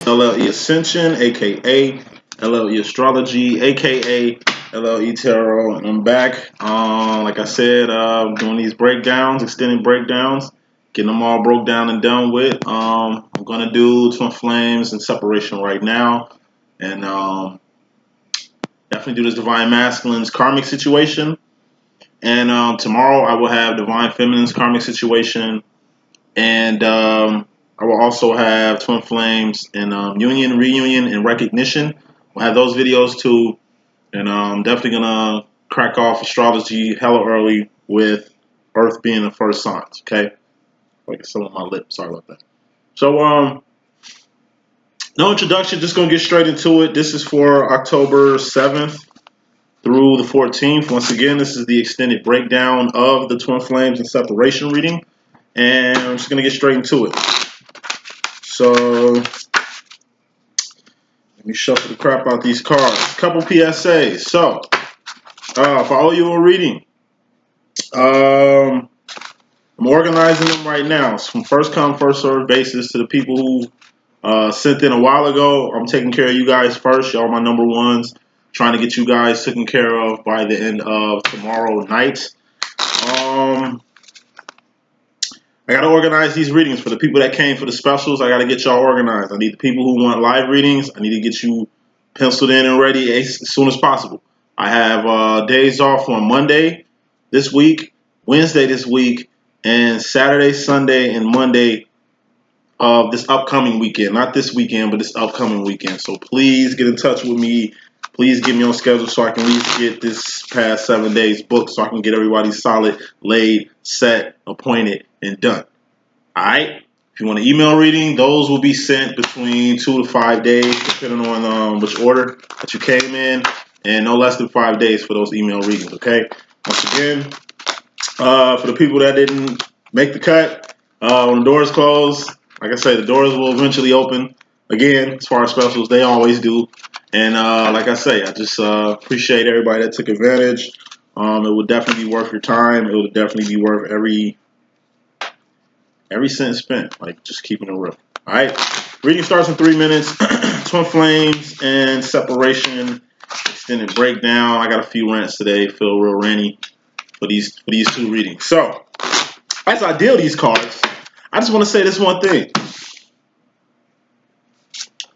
LLE.Ascension, aka LLE Astrology, aka LLE Tarot, and I'm back. Like I said, doing these breakdowns, extended breakdowns, getting them all broke down and done with. I'm gonna do twin flames and separation right now, and definitely do this divine masculine's karmic situation. And tomorrow I will have divine feminine's karmic situation, and I will also have twin flames and union, reunion, and recognition. We'll have those videos too, and I'm definitely gonna crack off astrology hella early with Earth being the first signs. Okay, like some of my lips. Sorry about that. So no introduction. Just gonna get straight into it. This is for October 7th through the 14th. Once again, this is the extended breakdown of the twin flames and separation reading, and I'm just gonna get straight into it. So let me shuffle the crap out these cards. Couple PSAs. So for all you are reading, I'm organizing them right now. It's from first come, first served basis to the people who sent in a while ago. I'm taking care of you guys first. Y'all my number ones. Trying to get you guys taken care of by the end of tomorrow night. I got to organize these readings for the people that came for the specials. I got to get y'all organized. I need the people who want live readings. I need to get you penciled in and ready as soon as possible. I have days off on Monday this week, Wednesday this week, and Saturday, Sunday, and Monday of this upcoming weekend. Not this weekend, but this upcoming weekend. So please get in touch with me. Please get me on schedule so I can at least get this past 7 days booked so I can get everybody solid, laid, set, appointed, and done. Alright? If you want an email reading, those will be sent between 2 to 5 days, depending on which order that you came in, and no less than 5 days for those email readings, okay? Once again, for the people that didn't make the cut, when the doors close, like I say, the doors will eventually open again as far as specials. They always do. And like I say, I just appreciate everybody that took advantage. It would definitely be worth your time. It would definitely be worth every cent spent. Like, just keeping it real. All right. Reading starts in 3 minutes. Twin flames and separation. Extended breakdown. I got a few rants today. Feel real ranty for these two readings. So, as I deal these cards, I just want to say this one thing.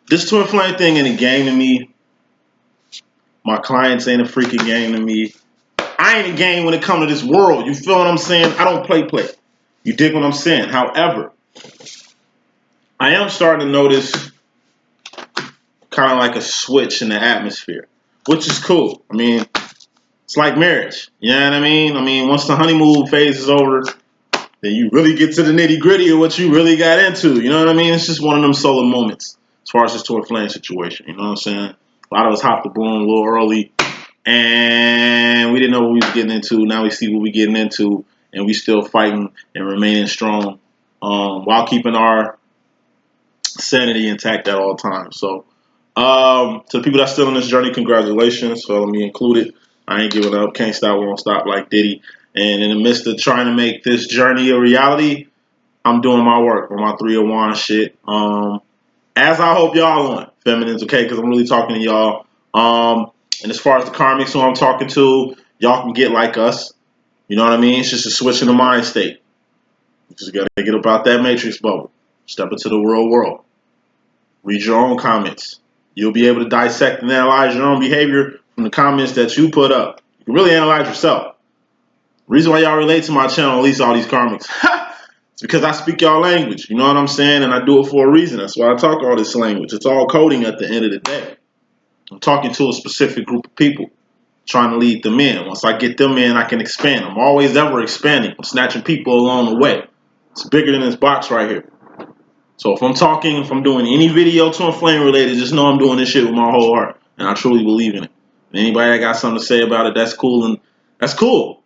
This twin flame thing ain't a game to me. My clients ain't a freaking game to me. I ain't a game when it comes to this world. You feel what I'm saying? I don't play. You dig what I'm saying? However, I am starting to notice kind of like a switch in the atmosphere, which is cool. I mean, it's like marriage. You know what I mean? I mean, once the honeymoon phase is over, then you really get to the nitty gritty of what you really got into. You know what I mean? It's just one of them solo moments as far as this twin flame situation. You know what I'm saying? A lot of us hopped the broom a little early, and we didn't know what we was getting into. Now we see what we're getting into, and we still fighting and remaining strong while keeping our sanity intact at all times. So to the people that's still on this journey, congratulations. So let me include it. I ain't giving up. Can't stop, won't stop like Diddy. And in the midst of trying to make this journey a reality, I'm doing my work on my 3 of Wands shit. As I hope y'all on, feminines, okay? Because I'm really talking to y'all. And as far as the karmics who I'm talking to, y'all can get like us. You know what I mean? It's just a switch in the mind state. You just got to get up out that matrix bubble. Step into the real world. Read your own comments. You'll be able to dissect and analyze your own behavior from the comments that you put up. You can really analyze yourself. The reason why y'all relate to my channel, at least all these karmics, it's because I speak y'all language. You know what I'm saying? And I do it for a reason. That's why I talk all this language. It's all coding at the end of the day. I'm talking to a specific group of people, trying to lead them in. Once I get them in, I can expand. I'm always ever expanding. I'm snatching people along the way. It's bigger than this box right here. So if I'm talking, if I'm doing any video twin flame related, just know I'm doing this shit with my whole heart. And I truly believe in it. And anybody that got something to say about it, that's cool. And that's cool.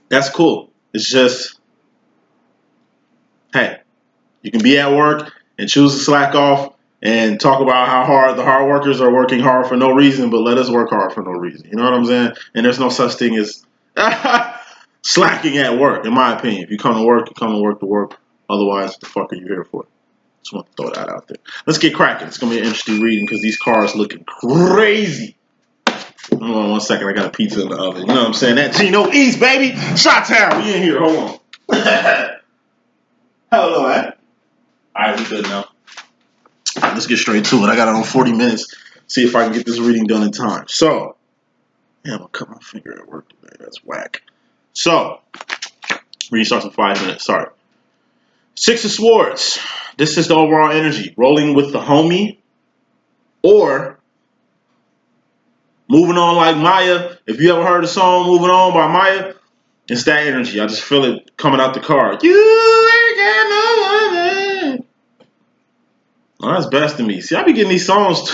That's cool. It's just, hey, you can be at work and choose to slack off and talk about how hard the hard workers are working hard for no reason, but let us work hard for no reason. You know what I'm saying? And there's no such thing as slacking at work, in my opinion. If you come to work, you come to work to work. Otherwise, what the fuck are you here for? Just want to throw that out there. Let's get cracking. It's going to be an interesting reading because these cards looking crazy. Hold on 1 second. I got a pizza in the oven. You know what I'm saying? That Gino East, baby. Shot-town. We in here. Hold on. Hello, man. All right, we good now. All right, let's get straight to it. I got it on 40 minutes. See if I can get this reading done in time. So, yeah, I'm going to cut my finger at work today. That's whack. So, reading starts in 5 minutes. Sorry. 6 of Swords. This is the overall energy. Rolling with the homie or moving on like Maya. If you ever heard the song Moving On by Maya, it's that energy. I just feel it coming out the card. You ain't got no woman. Oh, that's best of me. See, I be getting these songs.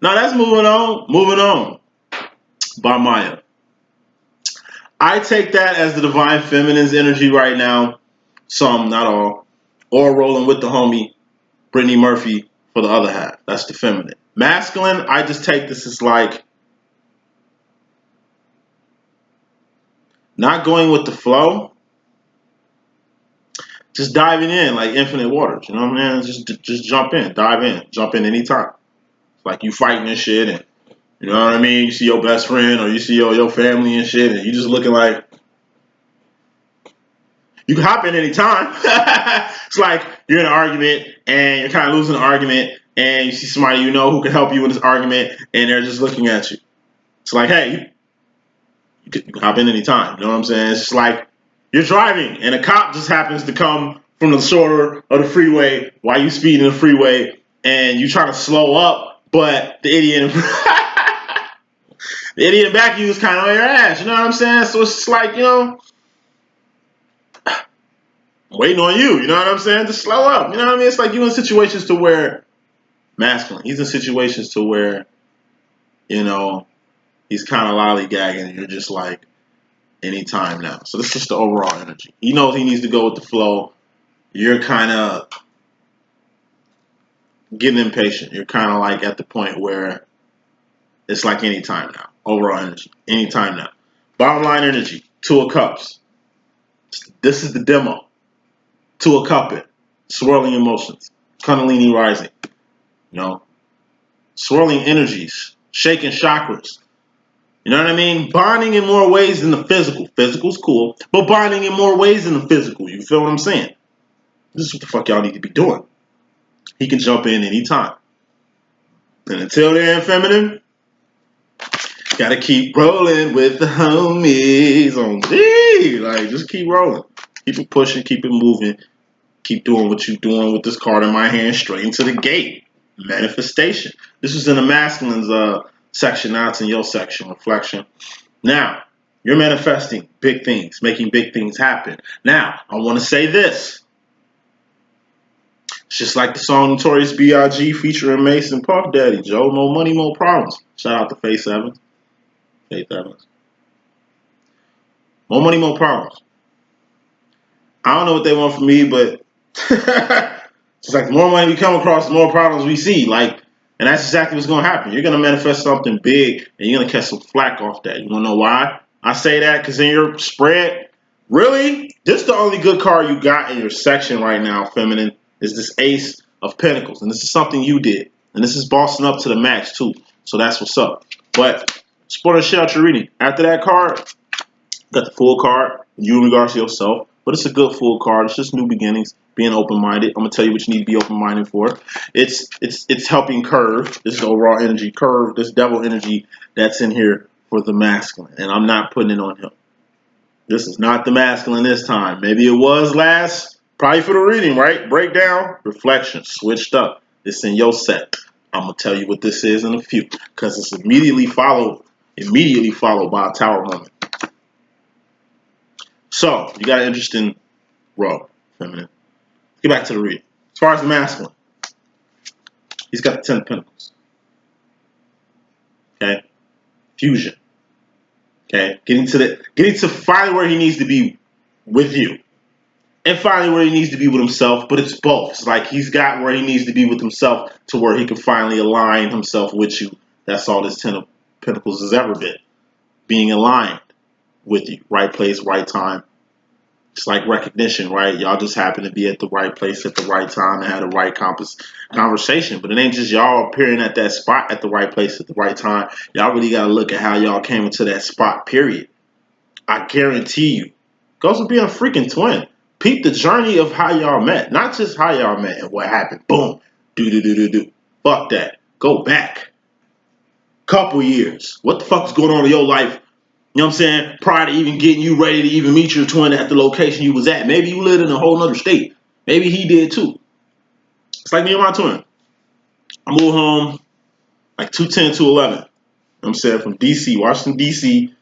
No, that's Moving On. Moving On by Maya. I take that as the Divine Feminine's energy right now. Some, not all. Or Rolling with the homie, Brittany Murphy for the other half. That's the feminine. Masculine, I just take this as like not going with the flow. Just diving in like infinite waters. You know what I mean? Just jump in. Dive in. Jump in anytime. It's like you fighting and shit and you know what I mean? You see your best friend or you see your family and shit and you just looking like you can hop in anytime. It's like you're in an argument and you're kind of losing the argument and you see somebody you know who can help you in this argument and they're just looking at you. It's like, hey, you can hop in anytime. You know what I'm saying? It's just like you're driving and a cop just happens to come from the shoulder of the freeway while you speeding the freeway and you trying to slow up, but the idiot in back of you is kind of on your ass. You know what I'm saying? So it's just like, you know, waiting on you. You know what I'm saying? Just slow up. You know what I mean? It's like you in situations to where masculine. He's in situations to where, you know, he's kind of lollygagging and you're just like, anytime now. So this is just the overall energy. He knows he needs to go with the flow. You're kind of getting impatient. You're kind of like at the point where it's like anytime now. Overall energy. Anytime now. Bottom line energy. 2 of Cups. This is the demo. 2 of Cupping. Swirling emotions. Kundalini rising. You know. Swirling energies. Shaking chakras. You know what I mean? Bonding in more ways than the physical. Physical's cool, but bonding in more ways than the physical. You feel what I'm saying? This is what the fuck y'all need to be doing. He can jump in anytime. And until then, feminine, gotta keep rolling with the homies on D. Like, just keep rolling. Keep it pushing, keep it moving. Keep doing what you're doing with this card in my hand straight into the gate. Manifestation. This was in the masculine's section. Now it's in your section. Reflection. Now, you're manifesting big things, making big things happen. Now, I want to say this. It's just like the song Notorious B.I.G. featuring Mason Puff Daddy, Joe. More money, more problems. Shout out to Faith Evans. Faith Evans. More money, more problems. I don't know what they want from me, but it's like the more money we come across, the more problems we see. Like, and that's exactly what's going to happen. You're going to manifest something big, and you're going to catch some flack off that. You want to know why? I say that because in your spread, really, this is the only good card you got in your section right now, feminine, is this Ace of Pentacles. And this is something you did. And this is bossing up to the max, too. So that's what's up. But, spoiler shit out your reading. After that card, got the full card, you in regards to yourself. But it's a good full card. It's just new beginnings, being open-minded. I'm going to tell you what you need to be open-minded for. It's helping curve. This is overall energy. Curve this devil energy that's in here for the masculine. And I'm not putting it on him. This is not the masculine this time. Maybe it was last. Probably for the reading, right? Breakdown, reflection, switched up. It's in your set. I'm going to tell you what this is in a few. Because it's immediately followed by a tower moment. So, you got an interesting row, feminine. Let's get back to the reading. As far as the masculine, he's got the 10 of Pentacles. Okay? Fusion. Okay? Getting to finally where he needs to be with you. And finally where he needs to be with himself, but it's both. It's like he's got where he needs to be with himself to where he can finally align himself with you. That's all this 10 of Pentacles has ever been. Being aligned with you. Right place, right time. It's like recognition, right? Y'all just happen to be at the right place at the right time and had the right conversation. But it ain't just y'all appearing at that spot at the right place at the right time. Y'all really got to look at how y'all came into that spot, period. I guarantee you. Goes to being a freaking twin. Peep the journey of how y'all met. Not just how y'all met and what happened. Boom. Do. Fuck that. Go back. Couple years. What the fuck is going on in your life? You know what I'm saying? Prior to even getting you ready to even meet your twin at the location you was at. Maybe you lived in a whole other state. Maybe he did too. It's like me and my twin. I moved home like 210, 211. You know what I'm saying? From DC, Washington, DC. You know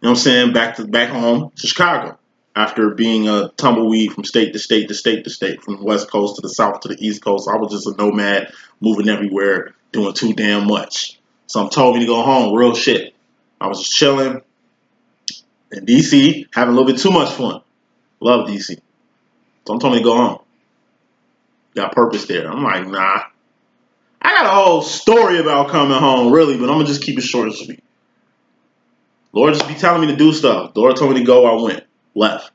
what I'm saying? Back home to Chicago. After being a tumbleweed from state to state to state to state. From the West Coast to the South to the East Coast. I was just a nomad moving everywhere, doing too damn much. Some told me to go home. Real shit. I was just chilling in DC, having a little bit too much fun. Love DC. So I'm told me to go home. Got purpose there. I'm like, nah. I got a whole story about coming home, really, but I'm going to just keep it short and sweet. Lord just be telling me to do stuff. Lord told me to go, I went. Left.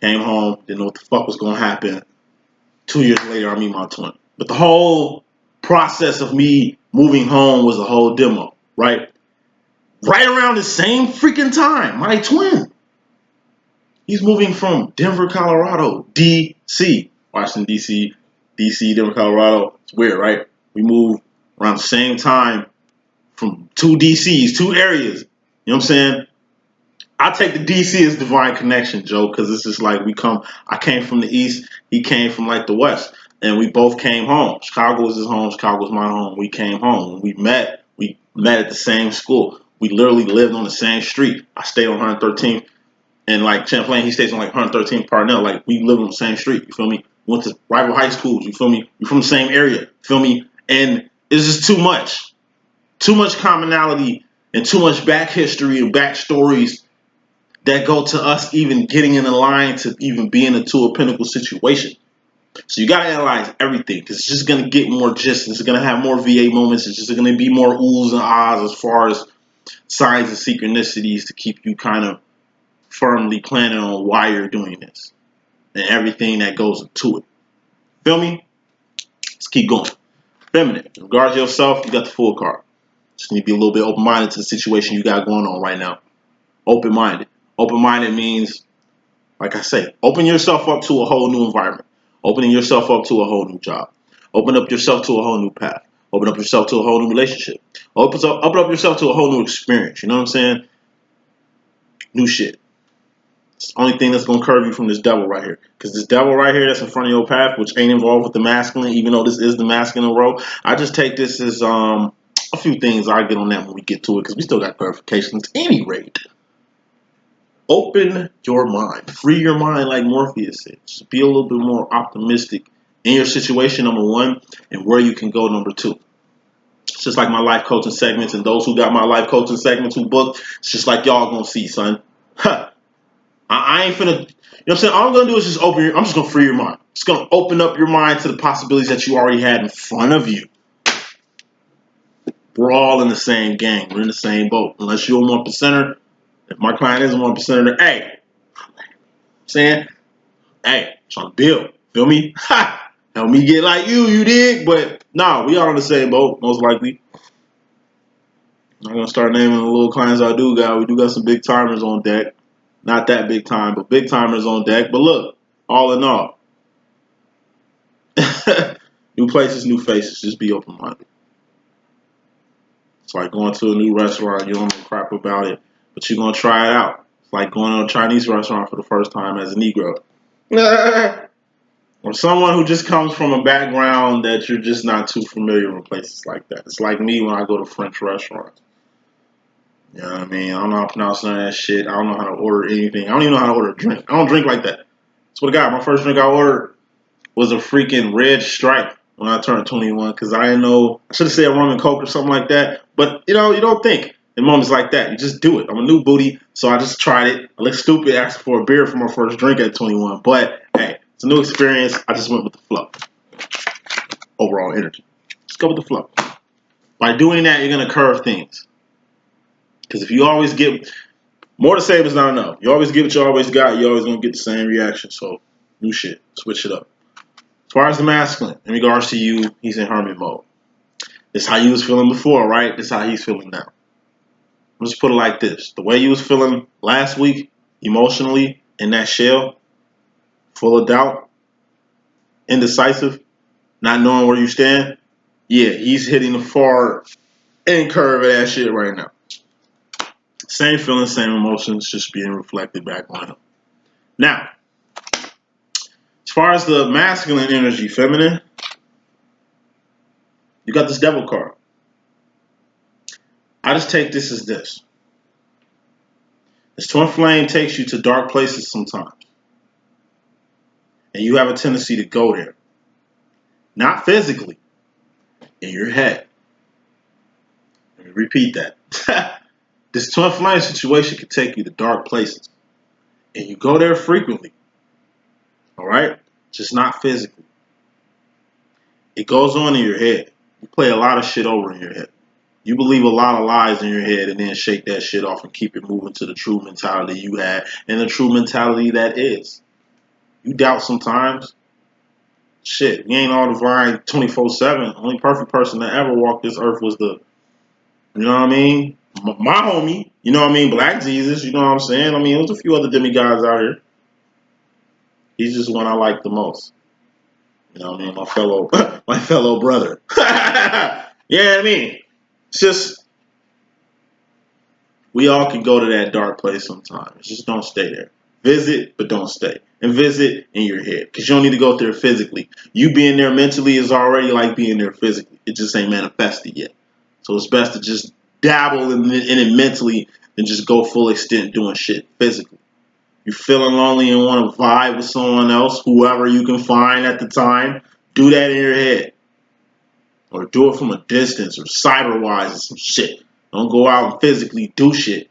Came home. Didn't know what the fuck was going to happen. 2 years later, I meet my twin. But the whole process of me moving home was a whole demo, right? Right around the same freaking time, my twin. He's moving from Denver, Colorado, D.C. Washington, D.C., Denver, Colorado. It's weird, right? We moved around the same time from two D.C.s, two areas. You know what I'm saying? I take the D.C. as divine connection, Joe, because it's just like I came from the East, he came from like the West, and we both came home. Chicago was his home, Chicago was my home. We came home. When we met at the same school. We literally lived on the same street. I stayed on 113th. And like Champlain, he stays on like 113th Parnell. Like we live on the same street. You feel me? Went to rival high schools. You feel me? We're from the same area. You feel me? And it's just too much commonality, and too much back history and back stories that go to us even getting in the line to even being into a pinnacle situation. So you gotta analyze everything because it's just gonna get more gist. It's gonna have more VA moments. It's just gonna be more oohs and ahs as far as signs and synchronicities to keep you kind of firmly planning on why you're doing this and everything that goes into it. Feel me? Let's keep going. Feminine. In regards to yourself, you got the full card. Just need to be a little bit open-minded to the situation you got going on right now. Open-minded. Open-minded means, like I say, open yourself up to a whole new environment. Opening yourself up to a whole new job. Open up yourself to a whole new path. Open up yourself to a whole new relationship. Open up yourself to a whole new experience. You know what I'm saying? New shit. It's the only thing that's going to curve you from this devil right here. Because this devil right here that's in front of your path, which ain't involved with the masculine, even though this is the masculine role, I just take this as a few things. I'll get on that when we get to it because we still got clarifications. At any rate, open your mind. Free your mind like Morpheus said. Just be a little bit more optimistic in your situation, number one, and where you can go, number two. It's just like my life coaching segments, and those who got my life coaching segments who booked, it's just like y'all going to see, son. Huh. I ain't finna, you know what I'm saying? All I'm gonna do is just I'm just gonna free your mind. Just gonna open up your mind to the possibilities that you already had in front of you. We're all in the same gang. We're in the same boat. Unless you're a 1%er. If my client is a 1%er, hey, saying, hey, trying to build. Feel me? Ha! Help me get like you dig? But nah, we all in the same boat, most likely. I'm not gonna start naming the little clients I do got. We do got some big timers on deck. Not that big time, but big timers on deck. But look, all in all, new places, new faces. Just be open-minded. It's like going to a new restaurant. You don't know crap about it, but you're going to try it out. It's like going to a Chinese restaurant for the first time as a Negro. Or someone who just comes from a background that you're just not too familiar with places like that. It's like me when I go to French restaurants. You know what I mean? I don't know how to pronounce none of that shit. I don't know how to order anything. I don't even know how to order a drink. I don't drink like that. That's what I got. My first drink I ordered was a freaking red stripe when I turned 21 because I didn't know. I should have said rum and coke or something like that. But, you know, you don't think in moments like that. You just do it. I'm a new booty, so I just tried it. I looked stupid asking for a beer for my first drink at 21. But, hey, it's a new experience. I just went with the flow. Overall energy. Just go with the flow. By doing that, you're going to curve things. Because if you always get More the same is not enough. You always get what you always got. You always gonna get the same reaction. So new shit. Switch it up. As far as the masculine, in regards to you, he's in hermit mode. This is how you was feeling before, right? This is how he's feeling now. Let's just put it like this. The way you was feeling last week, emotionally, in that shell, full of doubt, indecisive, not knowing where you stand, yeah, he's hitting the far end curve of that shit right now. Same feelings, same emotions, just being reflected back on him. Now, as far as the masculine energy, feminine, you got this devil card. I just take this as this. This twin flame takes you to dark places sometimes. And you have a tendency to go there. Not physically, in your head. Let me repeat that. This twin flame situation can take you to dark places. And you go there frequently. Alright? Just not physically. It goes on in your head. You play a lot of shit over in your head. You believe a lot of lies in your head and then shake that shit off and keep it moving to the true mentality you had and the true mentality that is. You doubt sometimes. Shit, you ain't all divine 24/7. Only perfect person that ever walked this earth was the, you know what I mean? My homie, you know what I mean? Black Jesus, you know what I'm saying? I mean, there's a few other demigods out here. He's just one I like the most. You know what I mean? My fellow brother. You know what I mean? It's just, we all can go to that dark place sometimes. Just don't stay there. Visit, but don't stay. And visit in your head. Because you don't need to go there physically. You being there mentally is already like being there physically. It just ain't manifested yet. So it's best to just dabble in it mentally than just go full extent doing shit physically. You're feeling lonely and want to vibe with someone else, whoever you can find at the time, do that in your head. Or do it from a distance or cyber-wise or some shit. Don't go out and physically do shit.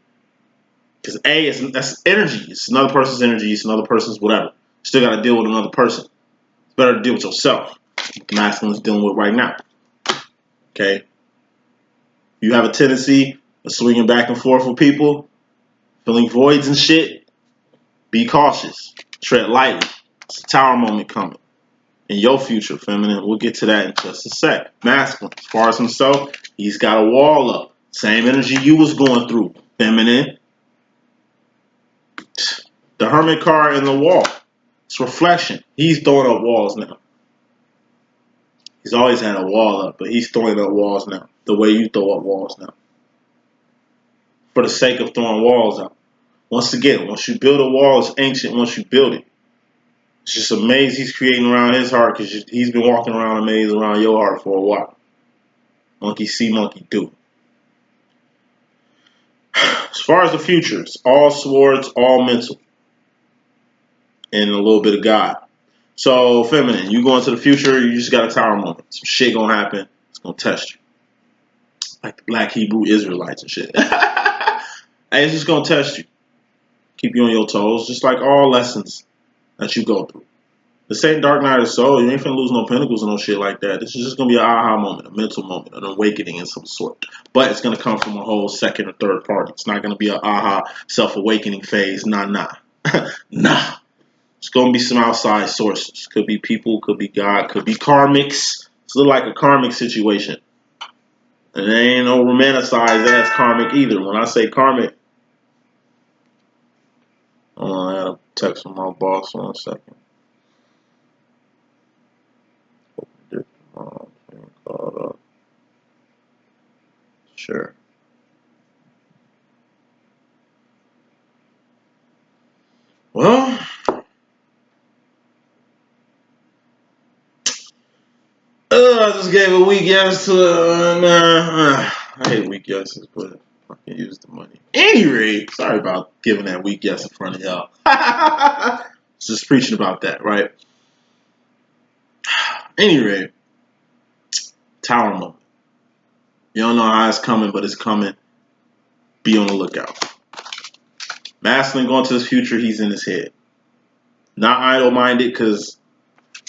Because that's energy. It's another person's energy. It's another person's whatever. Still got to deal with another person. It's better to deal with yourself. What the masculine's dealing with right now. Okay? You have a tendency of swinging back and forth with people, filling voids and shit. Be cautious. Tread lightly. It's a tower moment coming. In your future, feminine. We'll get to that in just a sec. Masculine. As far as himself, he's got a wall up. Same energy you was going through. Feminine. The hermit card and the wall. It's reflection. He's throwing up walls now. He's always had a wall up, but he's throwing up walls now. The way you throw up walls now. For the sake of throwing walls out. Once again, once you build a wall, it's ancient once you build it. It's just a maze he's creating around his heart because he's been walking around a maze around your heart for a while. Monkey see, monkey do. As far as the future, it's all swords, all mental. And a little bit of God. So, feminine, you go into the future, you just got a tower moment. Some shit gonna happen. It's gonna test you. Like the black Hebrew Israelites and shit. Hey, it's just gonna test you. Keep you on your toes, just like all lessons that you go through. This ain't Dark Night of the Soul. You ain't finna lose no pentacles and no shit like that. This is just gonna be an aha moment, a mental moment, an awakening in some sort. But it's gonna come from a whole second or third party. It's not gonna be an aha self-awakening phase. Nah. Nah. It's going to be some outside sources. Could be people, could be God, could be karmics. It's a little like a karmic situation. And there ain't no romanticized ass karmic either. When I say karmic, hold on, I had a text from my boss 1 second. Sure. Well, I just gave a weak yes to I hate weak yeses, but I can use the money. Anyway, sorry about giving that weak yes in front of y'all. Just preaching about that, right? Anyway, tower moment. You don't know how it's coming, but it's coming. Be on the lookout. Masculine going to his future, he's in his head. Not idle-minded, because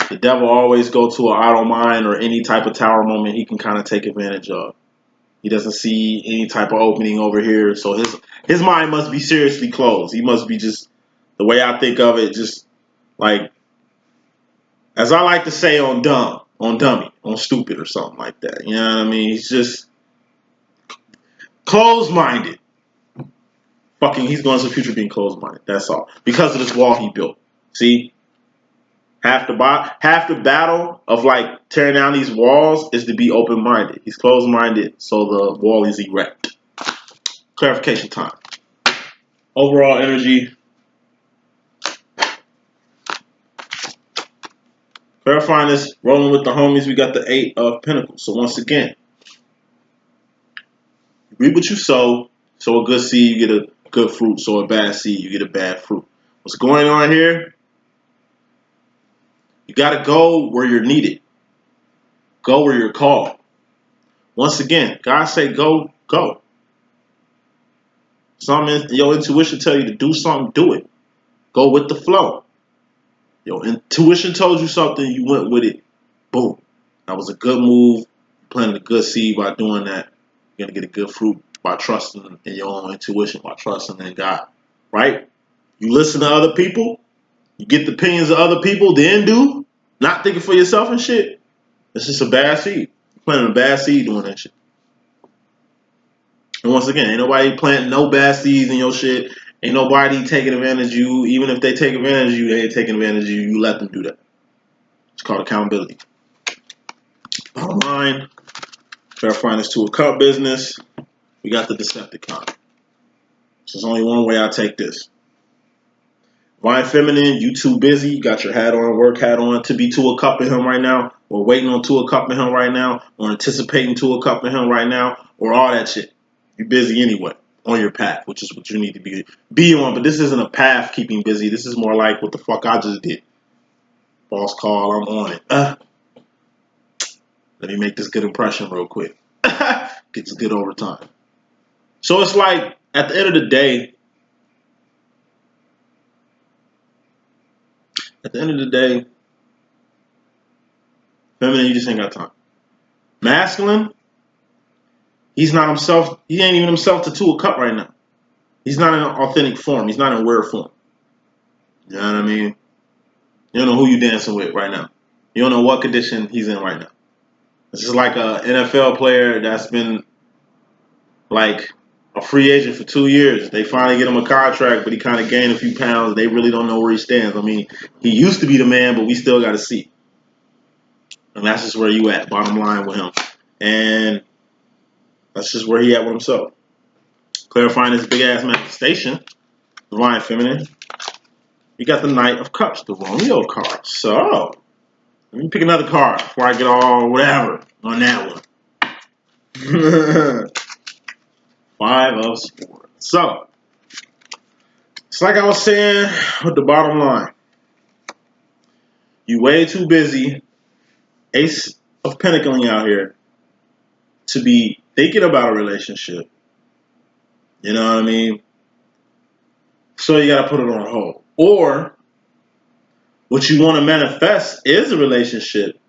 the devil always go to an idle mind or any type of tower moment he can kind of take advantage of. He doesn't see any type of opening over here. So his mind must be seriously closed. He must be just, the way I think of it, just like, as I like to say, on dumb, on dummy, on stupid or something like that. You know what I mean? He's just closed-minded. He's going to the future being closed-minded. That's all. Because of this wall he built. See? Half the battle of like tearing down these walls is to be open-minded. He's closed-minded, so the wall is erect. Clarification time. Overall energy. Clarifying this, rolling with the homies, we got the 8 of Pentacles. So once again, reap what you sow. Sow a good seed, you get a good fruit. Sow a bad seed, you get a bad fruit. What's going on here? You got to go where you're needed. Go where you're called. Once again, God say go, go. Your intuition tell you to do something, do it. Go with the flow. Your intuition told you something, you went with it. Boom. That was a good move. Planted a good seed by doing that. You're going to get a good fruit by trusting in your own intuition, by trusting in God. Right? You listen to other people. You get the opinions of other people, then do. Not thinking for yourself and shit. It's just a bad seed. You're planting a bad seed doing that shit. And once again, ain't nobody planting no bad seeds in your shit. Ain't nobody taking advantage of you. Even if they take advantage of you, they ain't taking advantage of you. You let them do that. It's called accountability. Bottom line, clarifying this to a cup business. We got the Decepticon. So there's only one way I take this. Divine Feminine, you too busy. You got your hat on, work hat on to be to a cup of him right now, or waiting on to a cup of him right now, or anticipating to a cup of him right now, or all that shit. You're busy anyway on your path, which is what you need to be on. But this isn't a path keeping busy. This is more like what the fuck I just did. Boss call, I'm on it. Let me make this good impression real quick. Gets good over time. So it's like, at the end of the day, feminine, you just ain't got time. Masculine, he's not himself. He ain't even himself to two a cup right now. He's not in authentic form. He's not in weird form. You know what I mean? You don't know who you dancing with right now. You don't know what condition he's in right now. This is like a NFL player that's been like a free agent for 2 years. They finally get him a contract, but he kind of gained a few pounds. They really don't know where he stands. I mean, he used to be the man, but we still got to see. And that's just where you at, bottom line with him. And that's just where he at with himself. Clarifying his big-ass manifestation, Divine Feminine. You got the Knight of Cups, the Romeo card. So, let me pick another card before I get all whatever on that one. 5 of Swords. So, it's like I was saying with the bottom line. You way too busy, Ace of Pentacles out here, to be thinking about a relationship. You know what I mean? So you gotta put it on hold. Or what you want to manifest is a relationship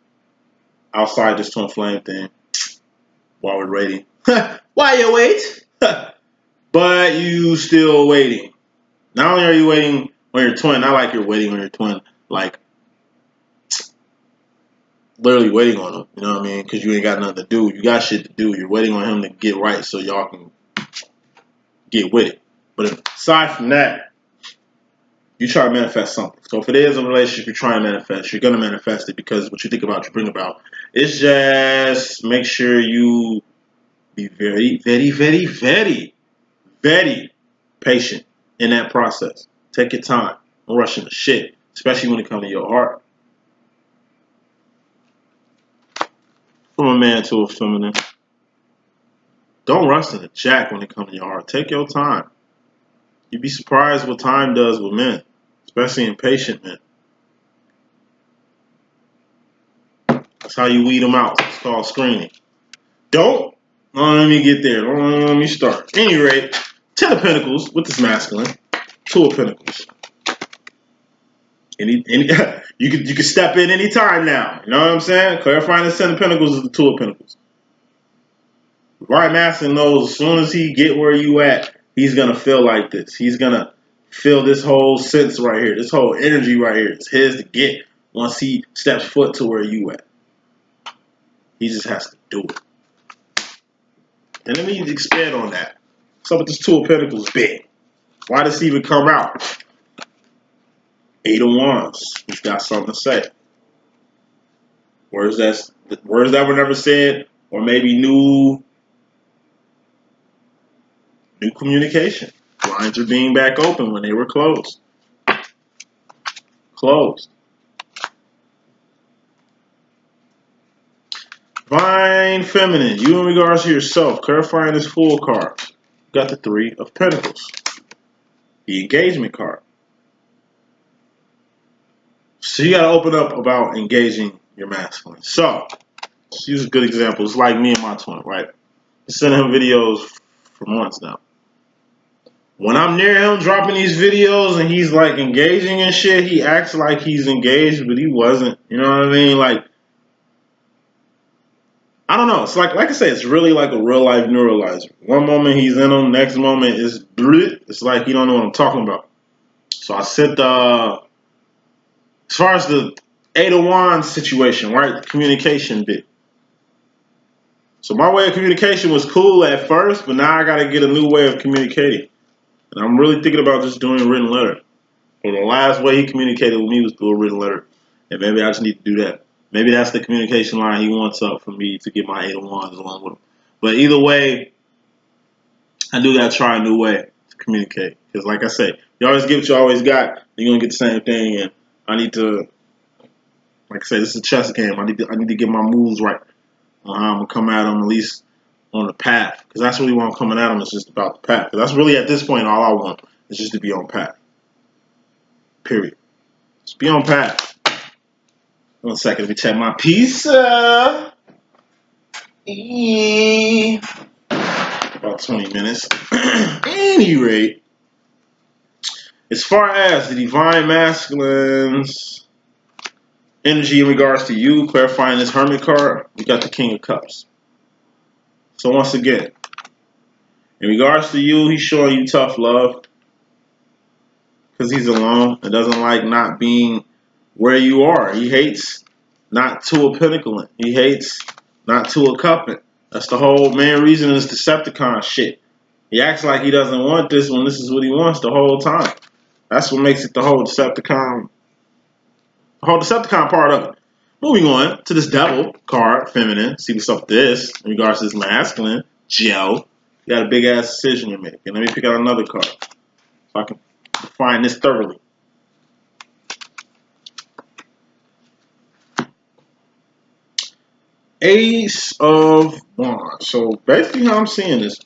outside this twin flame thing while we're waiting. Why you wait? But you still waiting. Not only are you waiting on your twin, not like you're waiting on your twin, like literally waiting on him. You know what I mean? Because you ain't got nothing to do. You got shit to do. You're waiting on him to get right so y'all can get with it. But aside from that, you try to manifest something. So if it is a relationship you're trying to manifest, you're going to manifest it because what you think about, you bring about. It's just make sure you be very, very, very, very, very patient in that process. Take your time. Don't rush into shit, especially when it comes to your heart. From a man to a feminine. Don't rush into jack when it comes to your heart. Take your time. You'd be surprised what time does with men, especially impatient men. That's how you weed them out. It's called screening. Don't. Oh, let me get there. Let me start. At any rate, 10 of Pentacles with this masculine. 2 of Pentacles. You could step in any time now. You know what I'm saying? Clarifying the 10 of Pentacles is the 2 of Pentacles. Divine Masculine knows as soon as he get where you at, he's gonna feel like this. He's gonna feel this whole sense right here, this whole energy right here. It's his to get once he steps foot to where you at. He just has to do it. And let me expand on that. What's up with this Two of Pentacles big? Why does he even come out? Eight of Wands. He's got something to say. Words that were never said, or maybe new communication. Lines are being back open when they were closed. Closed. Divine Feminine, you in regards to yourself, clarifying this Fool card. Got the Three of Pentacles. The Engagement card. So you got to open up about engaging your masculine. So, let's use a good example. It's like me and my twin, right? Been sending him videos for months now. When I'm near him dropping these videos and he's like engaging and shit, he acts like he's engaged, but he wasn't. You know what I mean? Like, I don't know. It's like I say, it's really like a real life neuralizer. One moment he's in them, next moment is it's like he don't know what I'm talking about. So I sent as far as the Eight of Wands situation, right? The communication bit. So my way of communication was cool at first, but now I got to get a new way of communicating. And I'm really thinking about just doing a written letter. But the last way he communicated with me was through a written letter. And maybe I just need to do that. Maybe that's the communication line he wants up for me to get my Eight of Wands along with him. But either way, I do got to try a new way to communicate. Because like I say, you always get what you always got, you're going to get the same thing. And I need to, like I say, this is a chess game. I need to get my moves right. I'm going to come at him at least on the path. Because that's really what I'm coming at him. It's just about the path. Because that's really, at this point, all I want is just to be on path. Period. Just be on path. 1 second. Let me check my pizza. About 20 minutes. Any rate, as far as the Divine Masculine's energy in regards to you, clarifying this Hermit card, we got the King of Cups. So once again, in regards to you, he's showing you tough love because he's alone and doesn't like not being where you are. He hates not Two of Pentacles. He hates not Two of Cups. That's the whole main reason of this Decepticon shit. He acts like he doesn't want this when this is what he wants the whole time. That's what makes it the whole Decepticon part of it. Moving on to this Devil card, Feminine. See what's up with this in regards to this Masculine, Joe. You got a big ass decision to make. And let me pick out another card so I can define this thoroughly. Ace of Wands. So basically how I'm seeing this.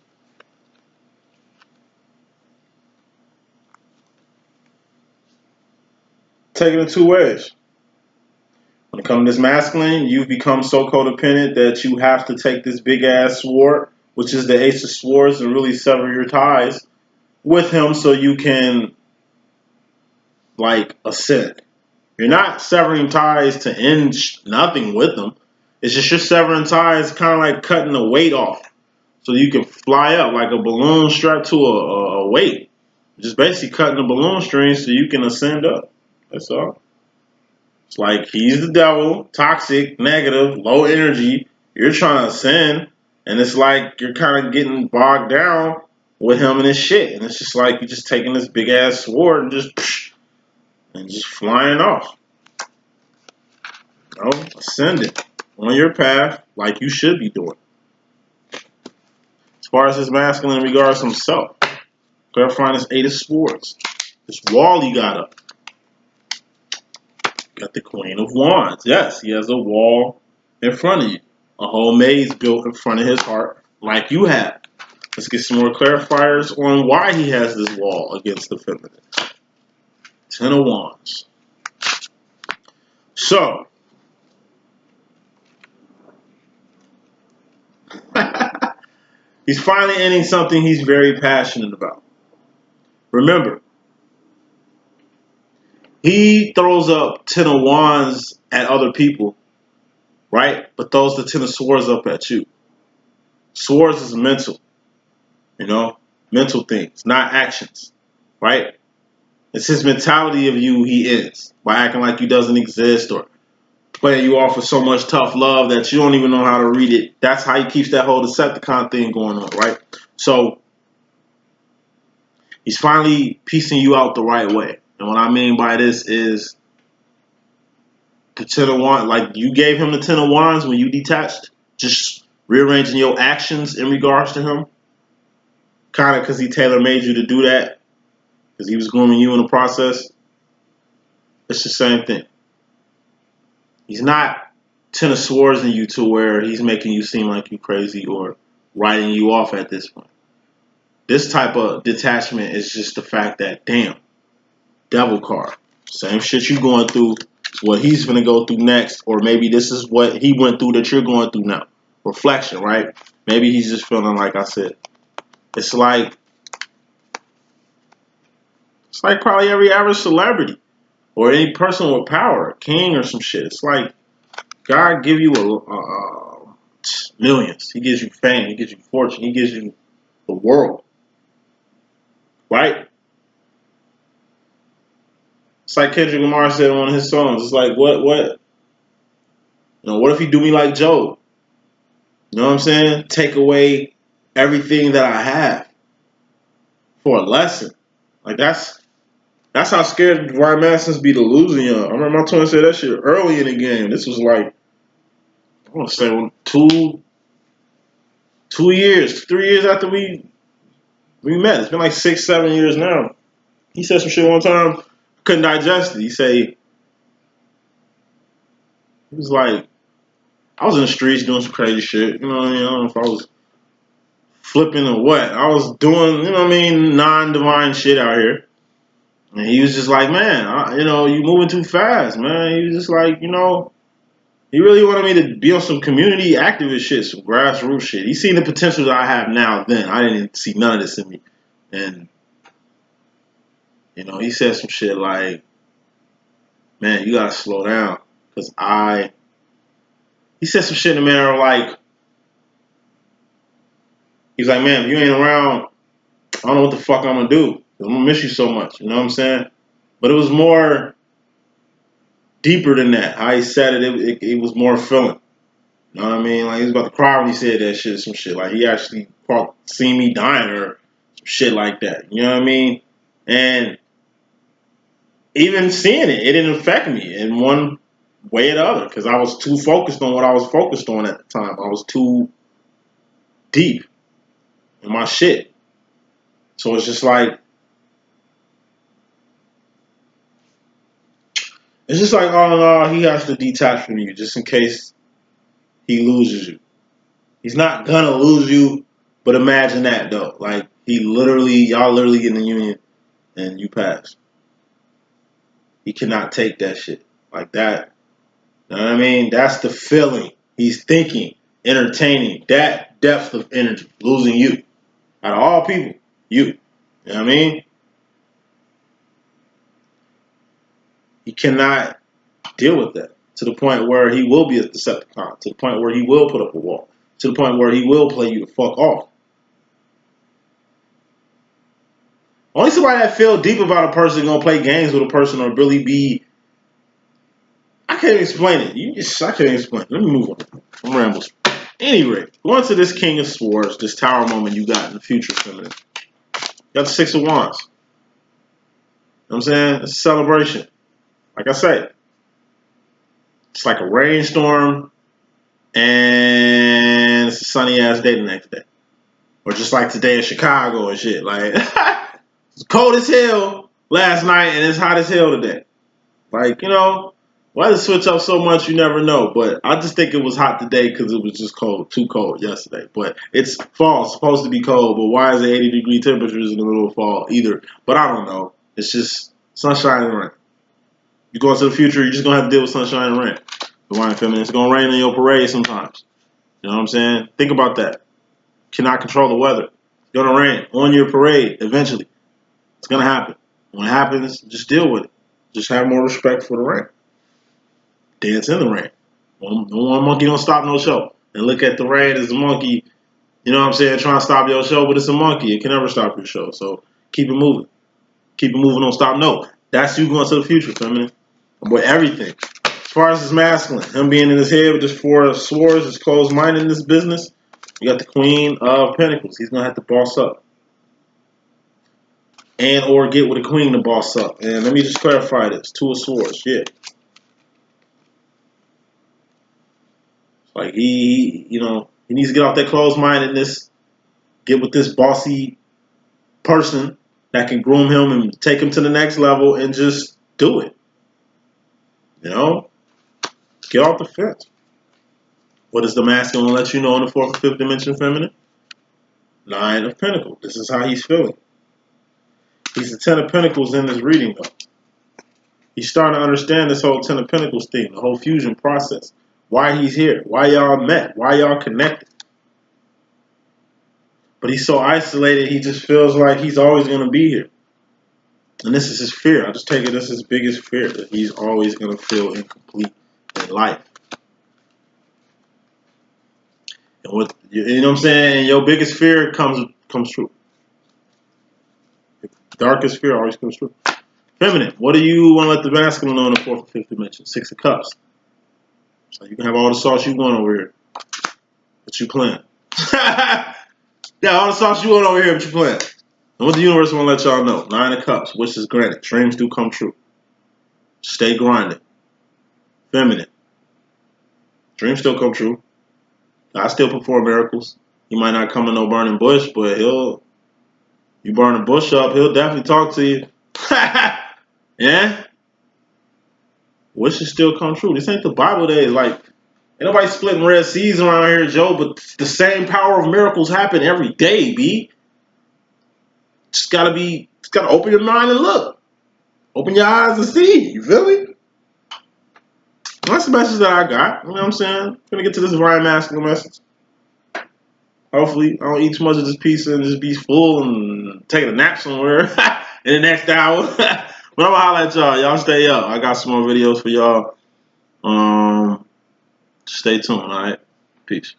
Taking it two ways. When it comes to this masculine, you've become so codependent that you have to take this big ass sword, which is the Ace of Swords, and really sever your ties with him so you can, like, ascend. You're not severing ties to end nothing with them. It's just you're severing ties, kind of like cutting the weight off so you can fly up like a balloon strapped to a weight. Just basically cutting the balloon string so you can ascend up. That's all. It's like he's the devil, toxic, negative, low energy. You're trying to ascend, and it's like you're kind of getting bogged down with him and his shit. And it's just like you're just taking this big ass sword and just flying off. You know, ascending on your path like you should be doing. As far as his masculine in regards to himself, clarifying his Eight of Swords. This wall he got up. Got the Queen of Wands. Yes, he has a wall in front of you. A whole maze built in front of his heart, like you have. Let's get some more clarifiers on why he has this wall against the feminine. 10 of Wands. So, he's finally ending something he's very passionate about. Remember, he throws up 10 of Wands at other people, right? But throws the 10 of Swords up at you. Swords is mental, mental things, not actions, right? It's his mentality of you he is by acting like you doesn't exist or playing you off with so much tough love that you don't even know how to read it. That's how he keeps that whole Decepticon thing going on, right? So he's finally piecing you out the right way. And what I mean by this is the Ten of Wands, like you gave him the Ten of Wands when you detached, just rearranging your actions in regards to him, kind of because he tailor-made you to do that, because he was grooming you in the process. It's the same thing. He's not Ten of Swords in you to where he's making you seem like you crazy or writing you off at this point. This type of detachment is just the fact that, damn, Devil card. Same shit you going through, what he's gonna go through next, or maybe this is what he went through that you're going through now. Reflection, right? Maybe he's just feeling like I said. It's like probably every average celebrity or any person with power, a king or some shit. It's like God give you millions. He gives you fame. He gives you fortune. He gives you the world, right? It's like Kendrick Lamar said in one of his songs. It's like what what if he do me like Job? You know what I'm saying? Take away everything that I have for a lesson. Like that's how scared Ryan Madison's be to losing y'all. I remember my twin said that shit early in the game. This was like I want to say 2 years, 3 years after we met. It's been like 6, 7 years now. He said some shit one time. I couldn't digest it. He was like, I was in the streets doing some crazy shit. You know what I mean? I don't know if I was flipping or what. I was doing, non-divine shit out here. And he was just like, man, you moving too fast, man. He was just like, he really wanted me to be on some community activist shit, some grassroots shit. He seen the potential that I have now then. I didn't see none of this in me. And, he said some shit like, man, you gotta slow down. Because he said some shit in the manner of like, he's like, man, if you ain't around, I don't know what the fuck I'm gonna do. I'm gonna miss you so much. You know what I'm saying? But it was more deeper than that. How he said it was more feeling. You know what I mean? Like he was about to cry when he said that shit, some shit. Like he actually seen me dying or some shit like that. You know what I mean? And even seeing it didn't affect me in one way or the other because I was too focused on what I was focused on at the time. I was too deep in my shit. So it's just like, all in all, he has to detach from you just in case he loses you. He's not gonna lose you, but imagine that though. Like y'all literally get in the union and you pass. He cannot take that shit like that. You know what I mean? That's the feeling. He's thinking, entertaining, that depth of energy, losing you. Out of all people, you. You know what I mean? He cannot deal with that to the point where he will be a Decepticon, to the point where he will put up a wall, to the point where he will play you the fuck off. Only somebody that feel deep about a person gonna play games with a person or really be. I can't explain it. I can't explain it. Let me move on. I'm rambling. Anyway, going to this King of Swords, this tower moment you got in the future feminine. You got the Six of Wands. You know what I'm saying? It's a celebration. Like I said, it's like a rainstorm and it's a sunny ass day the next day. Or just like today in Chicago and shit. Like, it's cold as hell last night and it's hot as hell today. Like, weather switch up so much you never know. But I just think it was hot today because it was just cold, too cold yesterday. But it's fall, it's supposed to be cold. But why is it 80-degree temperatures in the middle of fall either? But I don't know. It's just sunshine and rain. You go into the future, you're just going to have to deal with sunshine and rain. Divine Feminine, it's going to rain in your parade sometimes. You know what I'm saying? Think about that. You cannot control the weather. It's going to rain on your parade eventually. It's going to happen. When it happens, just deal with it. Just have more respect for the rain. Dance in the rain. No one monkey don't stop no show. And look at the rain as the monkey You know what I'm saying? Trying to stop your show, but it's a monkey. It can never stop your show. So keep it moving. Keep it moving, don't stop. No, that's you going to the future, feminine. With everything. As far as his masculine, him being in his head with his 4 of swords, his closed mind in this business, you got the Queen of Pentacles. He's going to have to boss up. And or get with a queen to boss up. And let me just clarify this. 2 of Swords, yeah. Like he needs to get off that closed mindedness, get with this bossy person that can groom him and take him to the next level and just do it. You know? Get off the fence. What does the masculine let you know in the 4th and 5th dimension feminine? 9 of Pentacles. This is how he's feeling. He's the 10 of Pentacles in this reading though. He's starting to understand this whole 10 of Pentacles thing, the whole fusion process. Why he's here, why y'all met, why y'all connected. But he's so isolated, he just feels like he's always going to be here. And this is his fear. I just take it as his biggest fear, that he's always going to feel incomplete in life. And what, you know what I'm saying? And your biggest fear comes true. Darkest fear always comes true. Feminine, what do you want to let the masculine know in the 4th and 5th dimension? 6 of Cups. So you can have all the sauce you want over here. But you playing. Yeah, all the sauce you want over here, but you playing. And what the universe want to let y'all know? 9 of Cups, wishes granted. Dreams do come true. Stay grinding. Feminine. Dreams still come true. God still perform miracles. He might not come in no burning bush, but you burn a bush up, he'll definitely talk to you. Yeah? Wishes still come true. This ain't the Bible days. Like, ain't nobody splitting Red Seas around here, Joe, but the same power of miracles happen every day, B. Just gotta open your mind and look. Open your eyes and see. You feel me? That's the message that I got. You know what I'm saying? Gonna get to this Ryan Masculine message. Hopefully, I don't eat too much of this pizza and just be full and taking a nap somewhere in the next hour. But I'm gonna holler at y'all. Y'all stay up. I got some more videos for y'all. Stay tuned, alright? Peace.